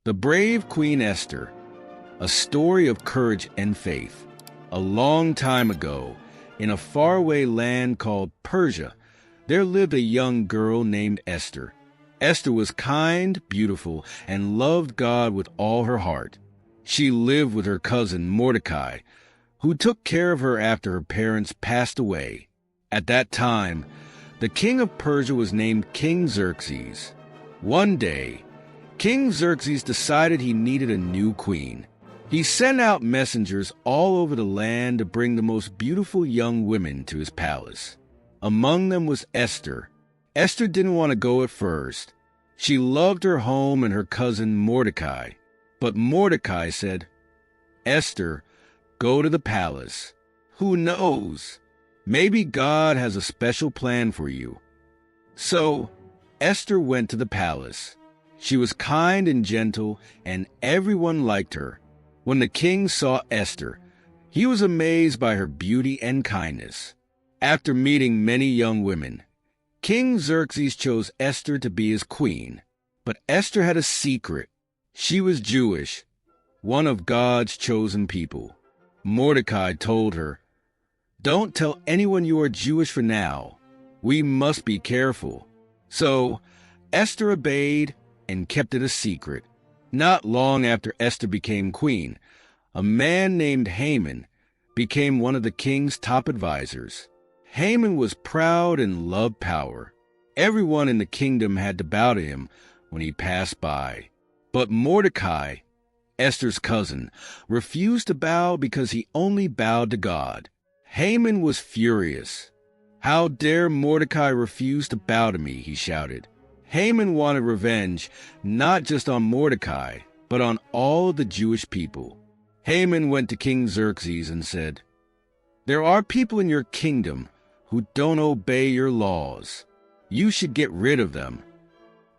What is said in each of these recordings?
The brave Queen Esther, a story of courage and faith. A long time ago, in a faraway land called Persia, there lived a young girl named Esther. Esther was kind, beautiful, and loved God with all her heart. She lived with her cousin Mordecai, who took care of her after her parents passed away. At that time, the king of Persia was named King Xerxes. One day, King Xerxes decided he needed a new queen. He sent out messengers all over the land to bring the most beautiful young women to his palace. Among them was Esther. Esther didn't want to go at first. She loved her home and her cousin Mordecai. But Mordecai said, "Esther, go to the palace. Who knows? Maybe God has a special plan for you." So Esther went to the palace. She was kind and gentle, and everyone liked her. When the king saw Esther, he was amazed by her beauty and kindness. After meeting many young women, King Xerxes chose Esther to be his queen. But Esther had a secret. She was Jewish, one of God's chosen people. Mordecai told her, "Don't tell anyone you are Jewish for now. We must be careful." So Esther obeyed and kept it a secret. Not long after Esther became queen, a man named Haman became one of the king's top advisors. Haman was proud and loved power. Everyone in the kingdom had to bow to him when he passed by. But Mordecai, Esther's cousin, refused to bow because he only bowed to God. Haman was furious. "How dare Mordecai refuse to bow to me?" he shouted. Haman wanted revenge not just on Mordecai, but on all the Jewish people. Haman went to King Xerxes and said, "There are people in your kingdom who don't obey your laws. You should get rid of them."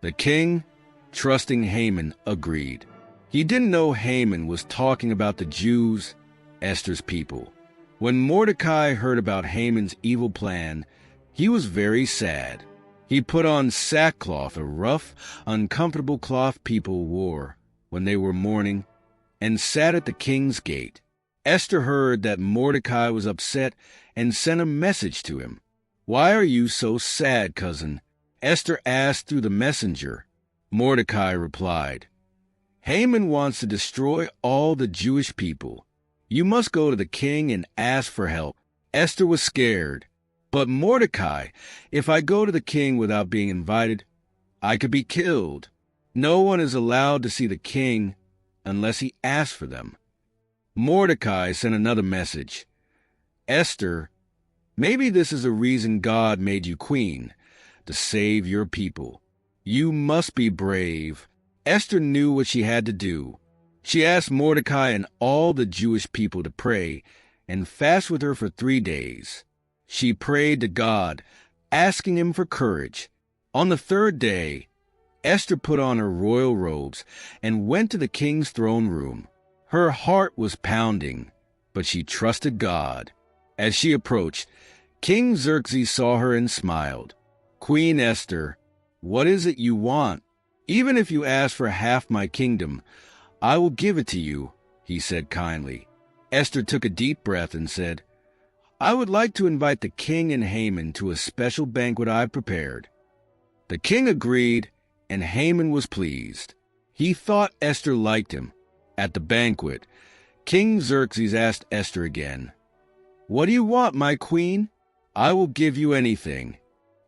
The king, trusting Haman, agreed. He didn't know Haman was talking about the Jews, Esther's people. When Mordecai heard about Haman's evil plan, he was very sad. He put on sackcloth, a rough, uncomfortable cloth people wore when they were mourning, and sat at the king's gate. Esther heard that Mordecai was upset and sent a message to him. "Why are you so sad, cousin?" Esther asked through the messenger. Mordecai replied, "Haman wants to destroy all the Jewish people. You must go to the king and ask for help." Esther was scared. "But Mordecai, if I go to the king without being invited, I could be killed. No one is allowed to see the king unless he asks for them." Mordecai sent another message. "Esther, maybe this is the reason God made you queen, to save your people. You must be brave." Esther knew what she had to do. She asked Mordecai and all the Jewish people to pray and fast with her for 3 days. She prayed to God, asking him for courage. On the 3rd day, Esther put on her royal robes and went to the king's throne room. Her heart was pounding, but she trusted God. As she approached, King Xerxes saw her and smiled. "Queen Esther, what is it you want? Even if you ask for half my kingdom, I will give it to you," he said kindly. Esther took a deep breath and said, "I would like to invite the king and Haman to a special banquet I've prepared." The king agreed, and Haman was pleased. He thought Esther liked him. At the banquet, King Xerxes asked Esther again, "What do you want, my queen? I will give you anything."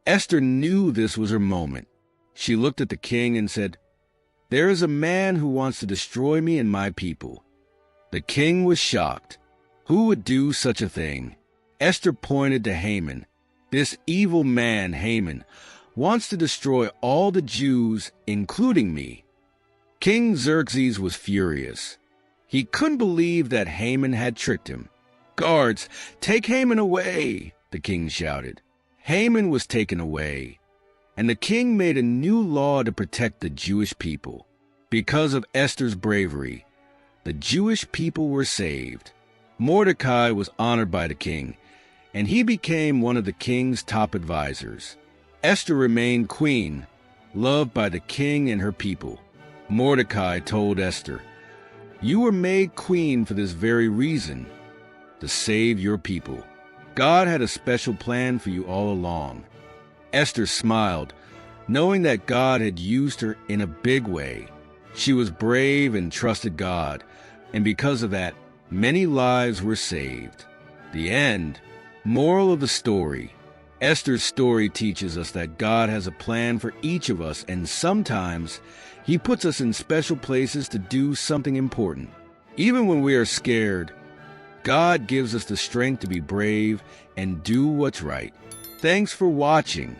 Esther knew this was her moment. She looked at the king and said, "There is a man who wants to destroy me and my people." The king was shocked. Who would do such a thing? Esther pointed to Haman. "This evil man, Haman, wants to destroy all the Jews, including me." King Xerxes was furious. He couldn't believe that Haman had tricked him. "Guards, take Haman away," the king shouted. Haman was taken away, and the king made a new law to protect the Jewish people. Because of Esther's bravery, the Jewish people were saved. Mordecai was honored by the king, and he became one of the king's top advisors. Esther remained queen, loved by the king and her people. Mordecai told Esther, "You were made queen for this very reason, to save your people. God had a special plan for you all along." Esther smiled, knowing that God had used her in a big way. She was brave and trusted God, and because of that, many lives were saved. The end. Moral of the story. Esther's story teaches us that God has a plan for each of us, and sometimes He puts us in special places to do something important. Even when we are scared, God gives us the strength to be brave and do what's right. Thanks for watching.